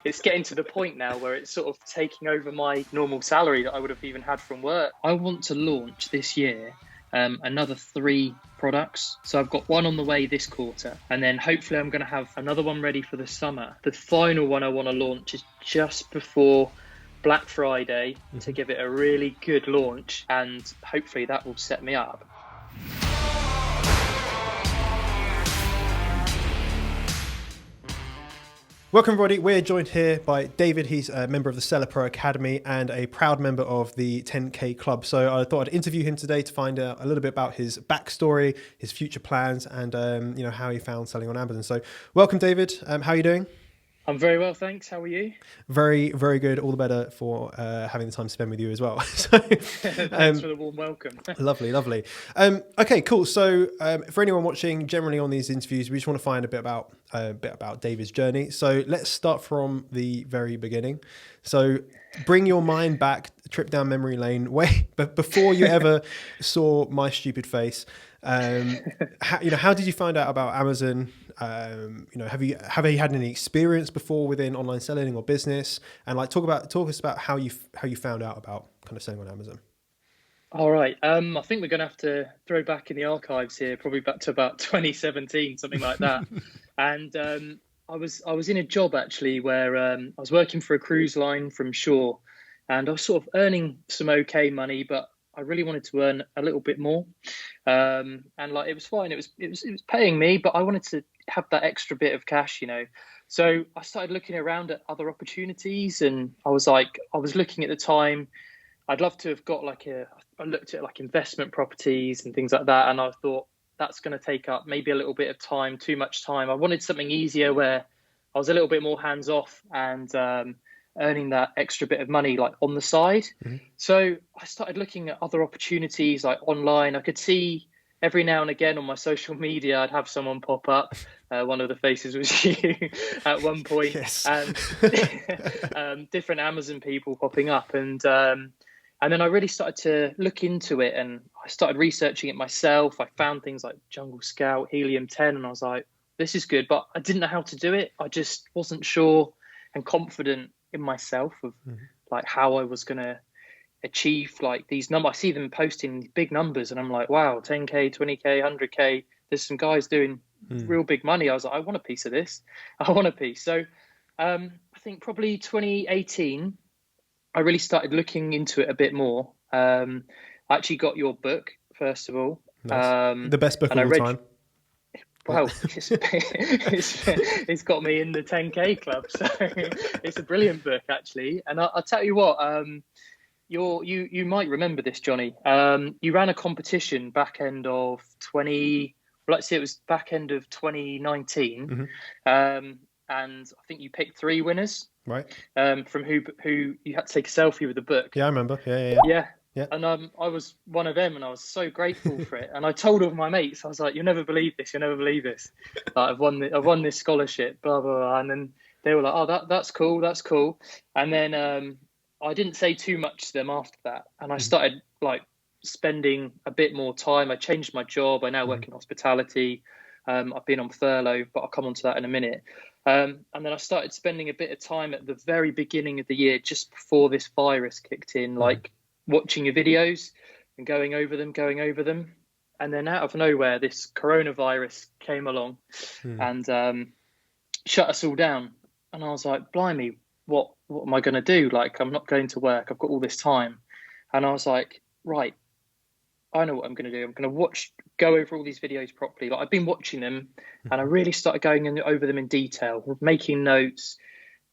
it's getting to the point now where it's sort of taking over my normal salary that I would have even had from work. I want to launch this year another 3 products. So I've got one on the way this quarter, and then hopefully I'm going to have another one ready for the summer. The final one I want to launch is just before Black Friday to give it a really good launch, and hopefully that will set me up. Welcome everybody, we're joined here by David. He's a member of the SellerPro Academy and a proud member of the 10K Club. So I thought I'd interview him today to find out a little bit about his backstory, his future plans, and how he found selling on Amazon. So welcome David, how are you doing? I'm very well, thanks. How are you? Very, very good. All the better for having the time to spend with you as well. So, thanks for the warm welcome. Lovely. Okay, cool. So for anyone watching, generally on these interviews, we just want to find a bit about David's journey. So let's start from the very beginning. So bring your mind back, trip down memory lane, but before you ever saw my stupid face. How did you find out about Amazon? Have you had any experience before within online selling or business? And talk us about how you found out about kind of selling on Amazon. All right. I think we're going to have to throw back in the archives here, probably back to about 2017, something like that. And I was in a job actually where I was working for a cruise line from shore, and I was sort of earning some okay money, but I really wanted to earn a little bit more. And it was fine. It was paying me, but I wanted to have that extra bit of cash, So I started looking around at other opportunities, and I was looking at the time. I'd love to have got I looked at investment properties and things like that. And I thought that's going to take up maybe a little bit of time, too much time. I wanted something easier where I was a little bit more hands off and, earning that extra bit of money on the side. Mm-hmm. So I started looking at other opportunities online. I could see every now and again on my social media, I'd have someone pop up. One of the faces was you at one point. Yes. And different Amazon people popping up. And then I really started to look into it, and I started researching it myself. I found things like Jungle Scout, Helium 10, and I was like, this is good, but I didn't know how to do it. I just wasn't sure and confident in myself of how I was going to achieve these numbers. I see them posting these big numbers and I'm like, wow, 10K, 20K, 100K. There's some guys doing real big money. I was like, I want a piece of this. I want a piece. So I think probably 2018, I really started looking into it a bit more. I actually got your book, first of all. Nice. The best book of all time. Well, it's got me in the 10K club, so it's a brilliant book actually. And I'll tell you what, you might remember this, Jonny. You ran a competition back end of 2019, and I think you picked 3 winners, right? From who you had to take a selfie with the book. Yeah, I remember. Yeah. And I was one of them, and I was so grateful for it. And I told all of my mates, I was like, "You'll never believe this. You'll never believe this. I've won this scholarship." Blah blah blah. And then they were like, "Oh, that's cool. That's cool." And then I didn't say too much to them after that, and I started spending a bit more time. I changed my job. I now work in hospitality. I've been on furlough, but I'll come on to that in a minute. And then I started spending a bit of time at the very beginning of the year, just before this virus kicked in, watching your videos and going over them. And then out of nowhere, this coronavirus came along and shut us all down. And I was like, blimey, what am I going to do? I'm not going to work. I've got all this time. And I was like, right, I know what I'm going to do. I'm going to go over all these videos properly. I've been watching them, and I really started going over them in detail, making notes,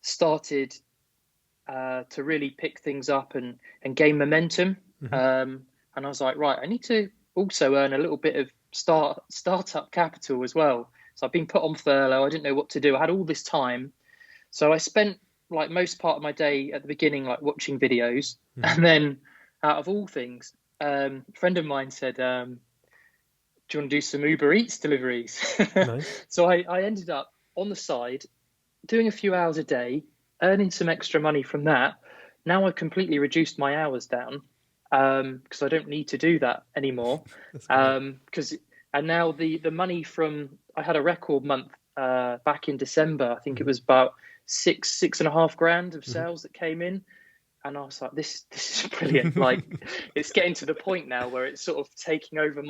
started to really pick things up and gain momentum. And I was like, right, I need to also earn a little bit of startup capital as well. So I've been put on furlough. I didn't know what to do. I had all this time. So I spent most part of my day at the beginning, watching videos. And then out of all things, a friend of mine said, do you want to do some Uber Eats deliveries? Nice. So I ended up on the side doing a few hours a day, earning some extra money from that. Now I've completely reduced my hours down because I don't need to do that anymore. And now the money from, I had a record month back in December. I think it was about six and a half grand of sales that came in. And I was like, this is brilliant. Like, it's getting to the point now where it's sort of taking over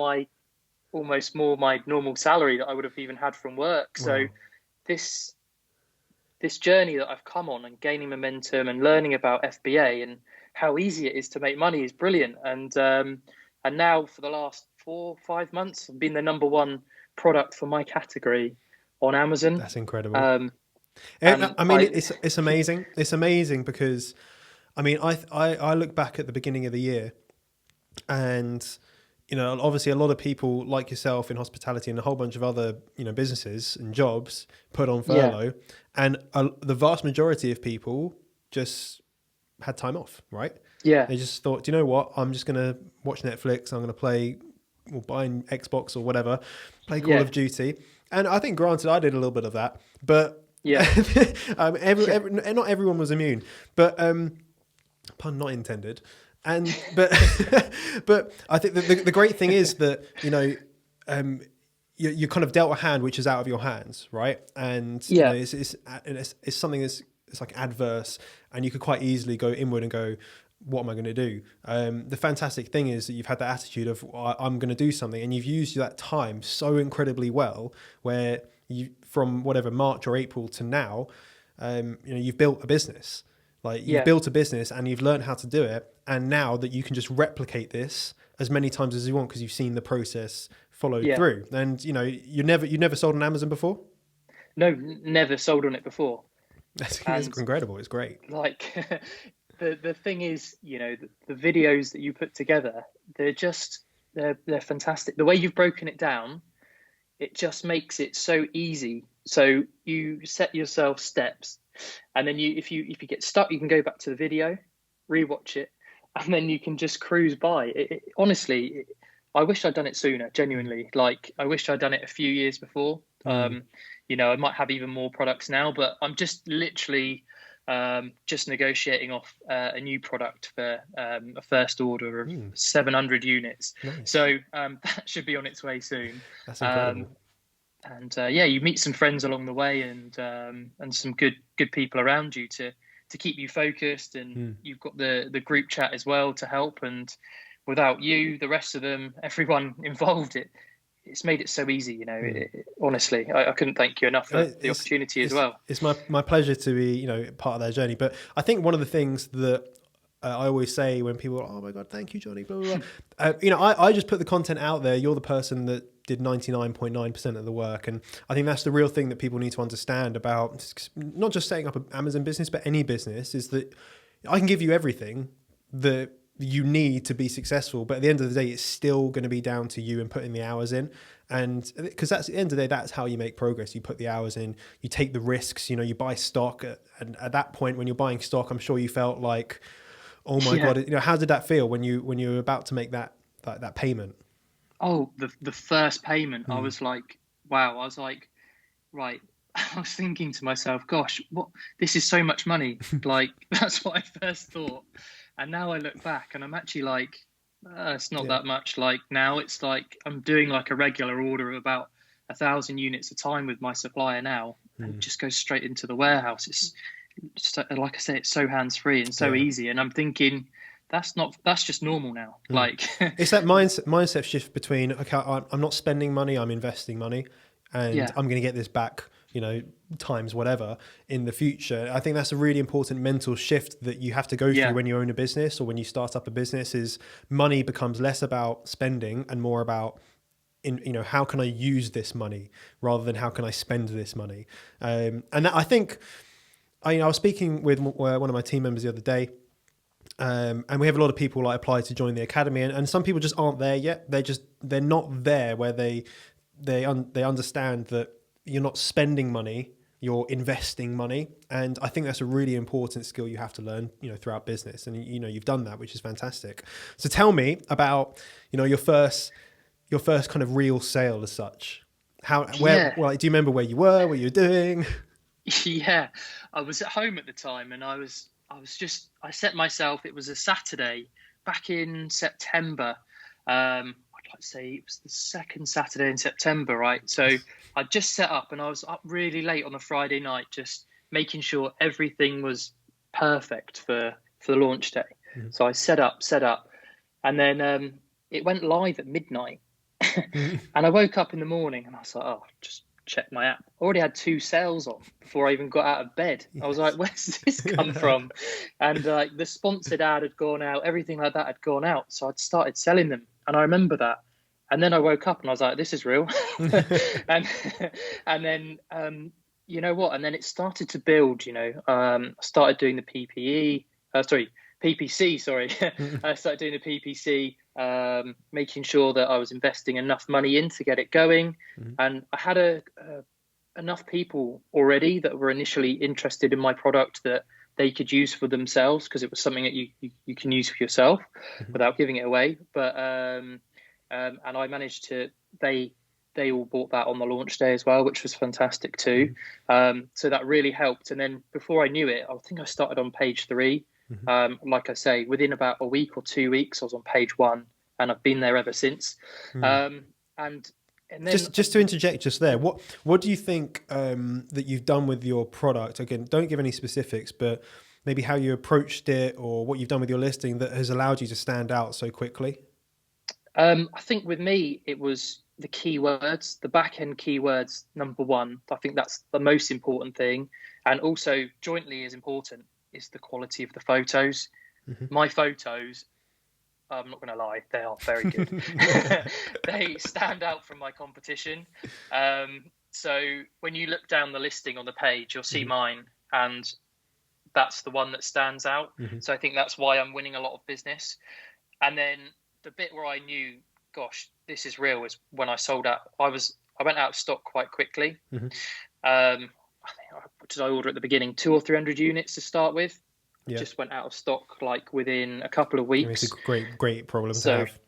almost more my normal salary that I would have even had from work. Wow. So this journey that I've come on and gaining momentum and learning about FBA and how easy it is to make money is brilliant. And now for the last 4 or 5 months, I've been the number one product for my category on Amazon. That's incredible. And I mean, it's amazing. It's amazing because, I mean, I look back at the beginning of the year, and obviously a lot of people like yourself in hospitality and a whole bunch of other businesses and jobs put on furlough, and the vast majority of people just had time off, right? Yeah, they just thought, do you know what? I'm just gonna watch Netflix. I'm gonna play or buy an Xbox or whatever, play Call of Duty. And I think, granted, I did a little bit of that, but not everyone was immune. But pun not intended. And but I think the great thing is that you're kind of dealt a hand which is out of your hands, right? And it's something that's like adverse, and you could quite easily go inward and go, what am I going to do? The fantastic thing is that you've had the attitude of I'm going to do something, and you've used that time so incredibly well, where you, from whatever March or April to now, you've built a business. Like you've built a business and you've learned how to do it, and now that you can just replicate this as many times as you want because you've seen the process followed through. And you never sold on Amazon before? No, never sold on it before. That's incredible. It's great. Like the thing is, the videos that you put together, they're fantastic. The way you've broken it down, it just makes it so easy. So you set yourself steps, and then if you get stuck, you can go back to the video, rewatch it, and then you can just cruise by. Honestly, I wish I'd done it sooner. Genuinely, like I wish I'd done it a few years before. I might have even more products now, but I'm just literally just negotiating off a new product for a first order of 700 units. Nice. So that should be on its way soon. That's incredible. And you meet some friends along the way, and some good people around you to keep you focused, and you've got the group chat as well to help. And without you, the rest of them, everyone involved, it's made it so easy. Honestly, I couldn't thank you enough for the opportunity as well. It's my pleasure to be part of their journey. But I think one of the things that I always say when people are, oh my God, thank you, Jonny, blah, blah, blah. I just put the content out there. You're the person that did 99.9% of the work. And I think that's the real thing that people need to understand about not just setting up an Amazon business, but any business, is that I can give you everything that you need to be successful. But at the end of the day, it's still going to be down to you and putting the hours in. And because that's at the end of the day, that's how you make progress. You put the hours in, you take the risks, you buy stock. And at that point, when you're buying stock, I'm sure you felt like, oh my God, how did that feel when you were about to make that payment? Oh, the first payment, I was like, wow. I was like, right. I was thinking to myself, gosh, this is so much money. Like, that's what I first thought. And now I look back and I'm actually like, it's not that much. Like now it's like I'm doing like a regular order of about 1,000 units a time with my supplier now, and just goes straight into the warehouse. It's just, like I say, it's so hands-free and so easy. And I'm thinking, that's just normal now. Like it's that mindset shift between, okay, I'm not spending money, I'm investing money, and I'm going to get this back, times whatever in the future. I think that's a really important mental shift that you have to go through when you own a business or when you start up a business. Is money becomes less about spending and more about how can I use this money rather than how can I spend this money. And that, I think, I was speaking with one of my team members the other day. And we have a lot of people like apply to join the academy, and some people just aren't there yet. They're not there where they understand that you're not spending money, you're investing money. And I think that's a really important skill you have to learn, throughout business. And you've done that, which is fantastic. So tell me about, your first kind of real sale as such. Do you remember where you were, what you were doing? Yeah, I was at home at the time, and I set myself, it was a Saturday back in September. I'd like to say it was the second Saturday in September, right? So I just set up, and I was up really late on a Friday night, just making sure everything was perfect for the launch day. So I set up, and then it went live at midnight. And I woke up in the morning and I was like, oh, just check my app. I already had 2 sales on before I even got out of bed. I was like, where's this come from? And the sponsored ad had gone out, everything like that had gone out. So I'd started selling them. And I remember that. And then I woke up and I was like, this is real. and then, you know what? And then it started to build, I started doing the PPC, I started doing the PPC, making sure that I was investing enough money in to get it going. And I had enough people already that were initially interested in my product that they could use for themselves, because it was something that you can use for yourself without giving it away. But and I managed to, they all bought that on the launch day as well, which was fantastic too. So that really helped. And then before I knew it, I think I started on page 3. Like I say, within about a week or 2 weeks, I was on page 1, and I've been there ever since. And then just to interject just there, what do you think that you've done with your product? Again, don't give any specifics, but maybe how you approached it or what you've done with your listing that has allowed you to stand out so quickly. I think with me, it was the keywords, the back end keywords, number 1. I think that's the most important thing. And also jointly as important is the quality of the photos. My photos, I'm not going to lie, they are very good. They stand out from my competition. So when you look down the listing on the page, you'll see mine, and that's the one that stands out. So I think that's why I'm winning a lot of business. And then the bit where I knew, gosh, this is real, is when I sold out. I went out of stock quite quickly. I think, what did I order at the beginning? 200 or 300 units to start with. Just went out of stock like within a couple of weeks. It's a great problem to have.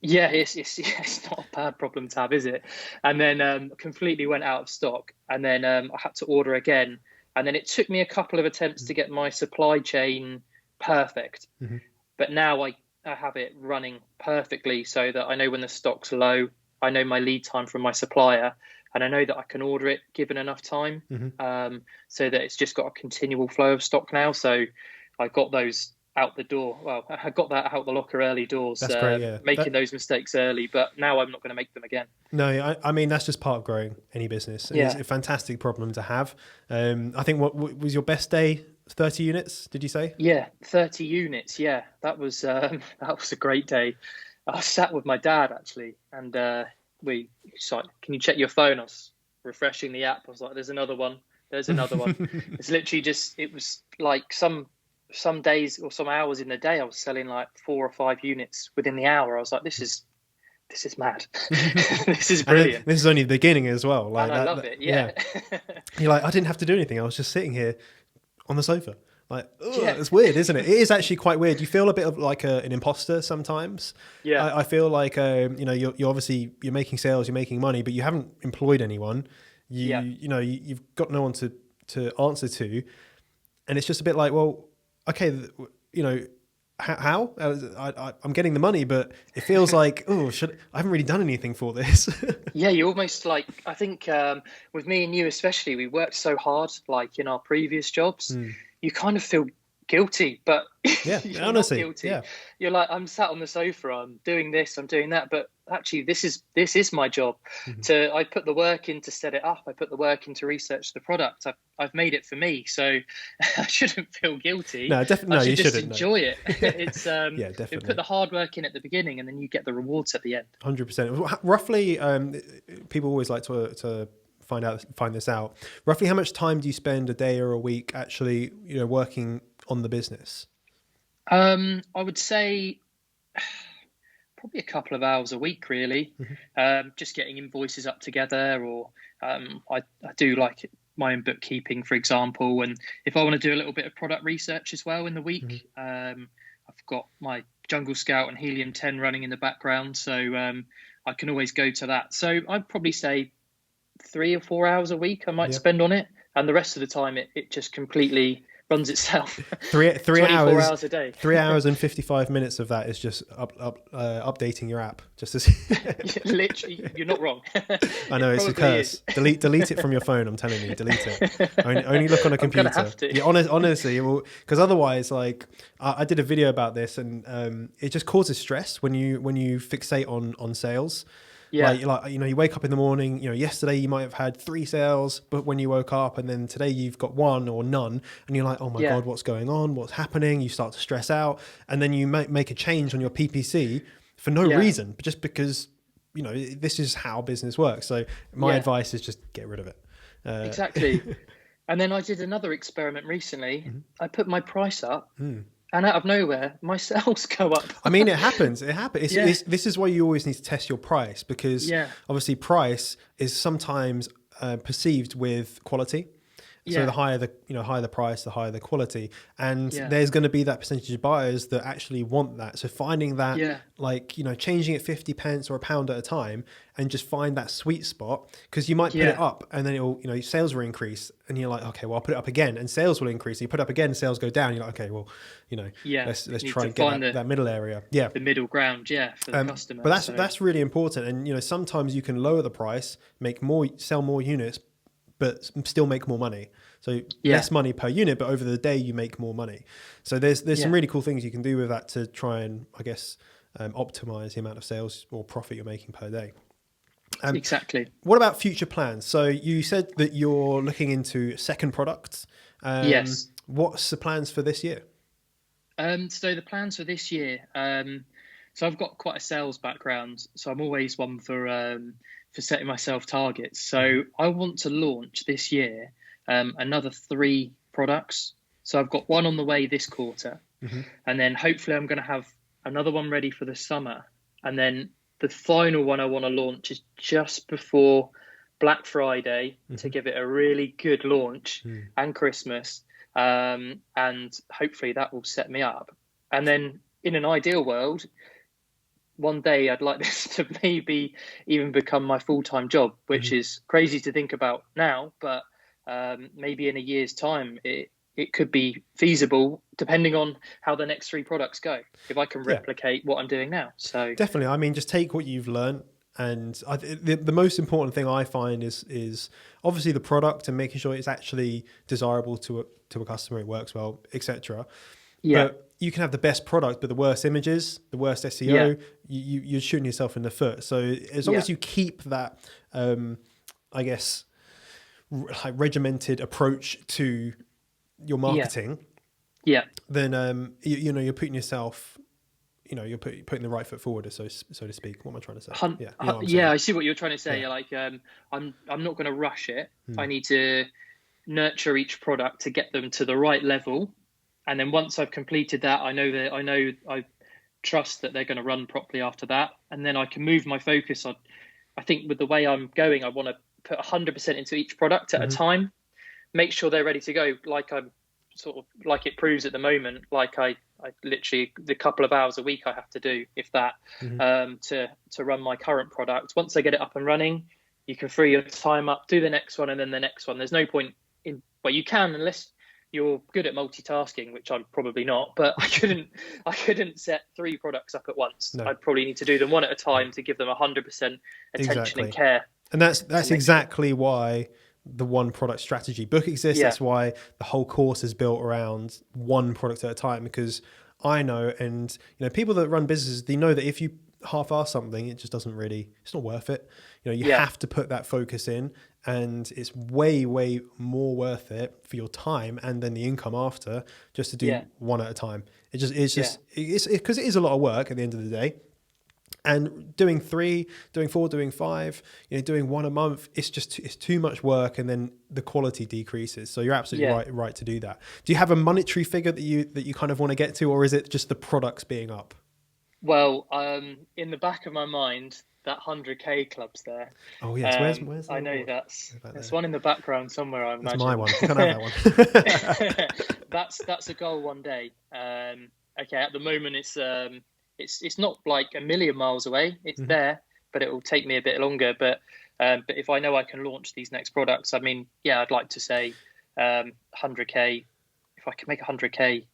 Yeah, it's not a bad problem to have, is it? And then completely went out of stock. And then I had to order again. And then it took me a couple of attempts to get my supply chain perfect. But now I have it running perfectly, so that I know when the stock's low, I know my lead time from my supplier, and I know that I can order it given enough time, so that it's just got a continual flow of stock now. So I got those out the door. Well, I got that out the locker early doors. That's great, yeah. Making those mistakes early, but now I'm not going to make them again. No, I mean, that's just part of growing any business. It's a fantastic problem to have. I think what was your best day? 30 units, did you say? Yeah, 30 units. Yeah, that was a great day. I sat with my dad actually, and he's like, "Can you check your phone?" I was refreshing the app. I was like, "There's another one. There's another one." It's literally it was like some days or some hours in the day, I was selling like 4 or 5 units within the hour. I was like, "This is mad. This is brilliant." This is only the beginning as well. Like, and I love it. Yeah. You're like, I didn't have to do anything. I was just sitting here on the sofa. Like, it's weird, isn't it? It is actually quite weird. You feel a bit of like an imposter sometimes. Yeah. I feel like, you're obviously, you're making sales, you're making money, but you haven't employed anyone. You've got no one to answer to. And it's just a bit like, well, okay, how? I'm getting the money, but it feels like, I haven't really done anything for this. Yeah, you almost like, I think with me and you especially, we worked so hard, like in our previous jobs, you kind of feel guilty, but you're honestly, not guilty. Yeah. You're like, I'm sat on the sofa, I'm doing this, I'm doing that, but actually this is my job. I put the work in to set it up, I put the work in to research the product, I've made it for me, so I shouldn't feel guilty. No, definitely, I should you just shouldn't. enjoy it. It's definitely. you put the hard work in at the beginning, and then you get the rewards at the end. 100%. Roughly, people always like to find this out. Roughly, how much time do you spend a day or a week actually, working on the business? I would say probably a couple of hours a week, really. Just getting invoices up together, or I do like my own bookkeeping, for example. And if I want to do a little bit of product research as well in the week, I've got my Jungle Scout and Helium 10 running in the background, so I can always go to that. So I'd probably say 3 or 4 hours a week I might spend on it, and the rest of the time it just completely runs itself. Three 24 hours hours a day. 3 hours and 55 minutes of that is just updating your app just to see. Literally, you're not wrong. I know, it's a curse. Delete it from your phone. I'm telling you, delete it. Only look on a computer. I'm gonna have to. Yeah, honestly, because otherwise, like I did a video about this, and it just causes stress when you fixate on sales. Yeah. Like you wake up in the morning. Yesterday you might have had 3 sales, but when you woke up, and then today you've got 1 or none, and you're like, oh my god, what's going on? What's happening? You start to stress out, and then you make a change on your PPC for no reason, but just because this is how business works. So my advice is just get rid of it. Exactly. And then I did another experiment recently. I put my price up. And out of nowhere, my sales go up. I mean, it happens. This is why you always need to test your price, because obviously price is sometimes perceived with quality. So the higher the price, the higher the quality, and there's going to be that percentage of buyers that actually want that. So finding that, changing it 50 pence or £1 at a time, and just find that sweet spot, because you might put it up and then it'll, sales will increase, and you're like, okay, well, I'll put it up again, and sales will increase. You put it up again, sales go down. You're like, okay, well, let's try and get that middle area, the middle ground, for the customer. But that's really important, and sometimes you can lower the price, sell more units, but still make more money. So less money per unit, but over the day you make more money. So there's some really cool things you can do with that to try and, I guess, optimize the amount of sales or profit you're making per day. Exactly. What about future plans? So you said that you're looking into second products. Yes. What's the plans for this year? So the plans for this year, so I've got quite a sales background, so I'm always one for setting myself targets. So I want to launch this year another 3 products. So I've got one on the way this quarter, and then hopefully I'm going to have another one ready for the summer. And then the final one I want to launch is just before Black Friday to give it a really good launch and Christmas. And hopefully that will set me up. And then in an ideal world, one day I'd like this to maybe even become my full-time job, which is crazy to think about now, but maybe in a year's time it could be feasible, depending on how the next 3 products go, if I can replicate what I'm doing now. So definitely, I mean, just take what you've learned, and the most important thing I find is obviously the product and making sure it's actually desirable to a customer, it works well, etc. But you can have the best product, but the worst images, the worst SEO, you're shooting yourself in the foot. So as long as you keep that, I guess, like regimented approach to your marketing, then you're putting yourself, you're putting the right foot forward, so to speak. What am I trying to say? I see what you're trying to say. Like, I'm not going to rush it. I need to nurture each product to get them to the right level. And then once I've completed that, I trust that they're going to run properly after that. And then I can move my focus on, I think with the way I'm going, I want to put 100% into each product at a time, make sure they're ready to go. Like I'm sort of like it proves at the moment, like I literally the couple of hours a week I have to do, if that, to run my current product. Once I get it up and running, you can free your time up, do the next one and then the next one. There's no point in, well, you can, unless you're good at multitasking, which I'm probably not, but I couldn't set 3 products up at once. No. I'd probably need to do them one at a time to give them 100% attention and care. And that's exactly why the one product strategy book exists. That's why the whole course is built around one product at a time, because I know, and people that run businesses, they know that if you half-ass something, it just doesn't really, it's not worth it. You have to put that focus in, and it's way, way more worth it for your time and then the income after, just to do one at a time. It's because it is a lot of work at the end of the day. And doing 3, doing 4, doing 5, doing 1 a month, it's too much work, and then the quality decreases. So you're absolutely right to do that. Do you have a monetary figure that you kind of want to get to, or is it just the products being up? Well, in the back of my mind, that 100K club's there. Oh yes, where's I know there's one in the background somewhere, I imagine. That's my one. You can't have that one. That's a goal one day. Okay, at the moment it's not like a million miles away. It's there, but it will take me a bit longer. But if I know I can launch these next products, I mean, I'd like to say 100K. If if I can make 100K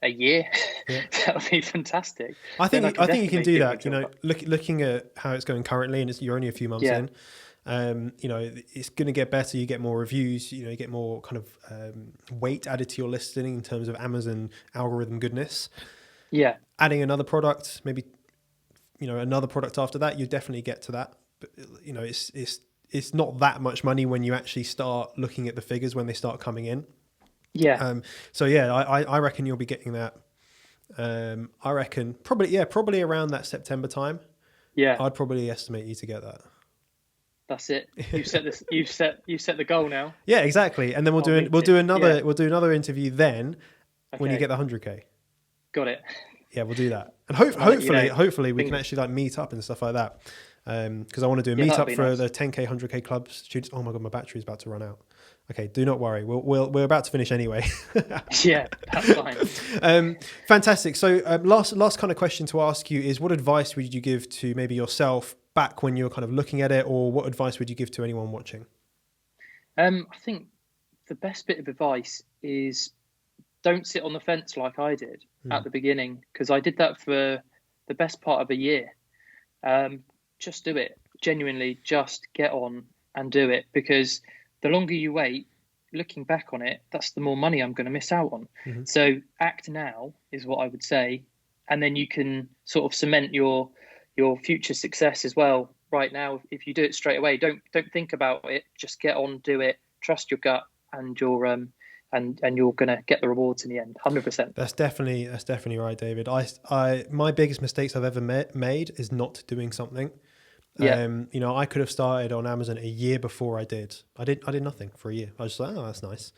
a year, Yeah. that would be fantastic. I think you can definitely do give my that. You job know, up. looking at how it's going currently, and you're only a few months Yeah, in. You know, it's going to get better. You get more reviews. You know, you get more kind of weight added to your listing in terms of Amazon algorithm goodness. yeah, Adding another product, maybe another product after that, you definitely get to that. But you know, it's not that much money when you actually start looking at the figures when they start coming in. yeah, So yeah, I reckon you'll be getting that. I reckon probably around that September time. yeah. I'd probably estimate you to get that. That's it. You've set this. You've set the goal now. Yeah, exactly. And then I'll meet it. Yeah. we'll do another interview then when you Okay. get the 100K. Got it. Yeah, we'll do that. And I'll let you know. hopefully we can Fingers- actually like meet up and stuff like that. Because I want to do a Yeah, that'd meetup be for nice. the 10K, 100K club students. Oh my God, my battery is about to run out. Okay, do not worry. We're about to finish anyway. Yeah, that's fine. Fantastic. So last kind of question to ask you is, what advice would you give to maybe yourself back when you were kind of looking at it, or what advice would you give to anyone watching? I think the best bit of advice is don't sit on the fence like I did at the beginning, because I did that for the best part of a year. Just do it. Genuinely, just get on and do it, because the longer you wait, looking back on it, that's the more money I'm going to miss out on. Mm-hmm. So act now is what I would say, and then you can sort of cement your future success as well. Right now, if you do it straight away, don't think about it. Just get on, do it. Trust your gut, and you're and you're gonna get the rewards in the end. 100%. That's definitely right, David. I my biggest mistakes I've ever made is not doing something. Yeah. I could have started on Amazon a year before I did. I did nothing for a year. I was just like, oh, that's nice.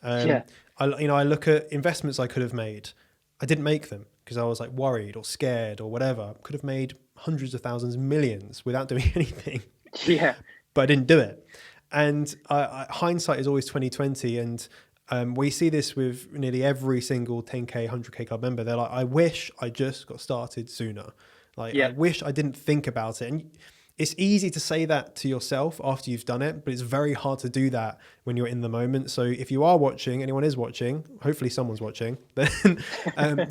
Yeah. I look at investments I could have made. I didn't make them because I was like worried or scared or whatever. Could have made hundreds of thousands, millions without doing anything. Yeah. But I didn't do it. And hindsight is always 2020. And we see this with nearly every single 10K, 100K club member. They're like, I wish I just got started sooner. Like, Yeah. I wish I didn't think about it. And it's easy to say that to yourself after you've done it, but it's very hard to do that when you're in the moment. So if you are watching, anyone is watching, hopefully someone's watching, then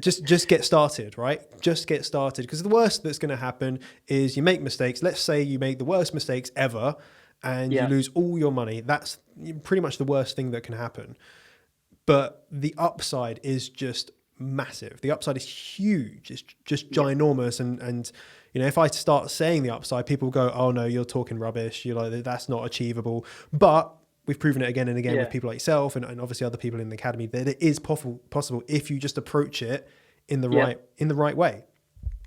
just get started, right? Just get started. Because the worst that's going to happen is you make mistakes. Let's say you make the worst mistakes ever and you lose all your money. That's pretty much the worst thing that can happen. But the upside is just massive. The upside is huge. It's just ginormous. And if I start saying the upside, people go, oh no, you're talking rubbish. You're like, that's not achievable. But we've proven it again and again with people like yourself and obviously other people in the academy that it is possible if you just approach it in the right way.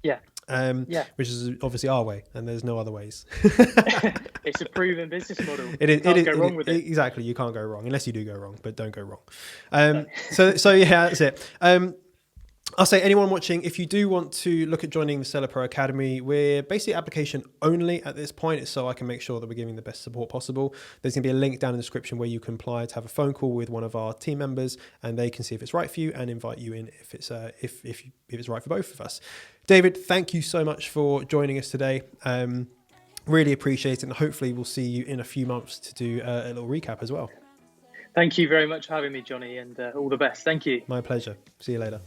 Yeah. Which is obviously our way, and there's no other ways. It's a proven business model. You can't go wrong with it. Exactly, you can't go wrong unless you do go wrong, but don't go wrong. So yeah, that's it. I'll say anyone watching, if you do want to look at joining the SellerPro Academy, we're basically application only at this point, so I can make sure that we're giving the best support possible. There's going to be a link down in the description where you can apply to have a phone call with one of our team members, and they can see if it's right for you and invite you in if it's if it's right for both of us. David, thank you so much for joining us today. Really appreciate it, and hopefully we'll see you in a few months to do a little recap as well. Thank you very much for having me, Jonny, and all the best. Thank you. My pleasure. See you later.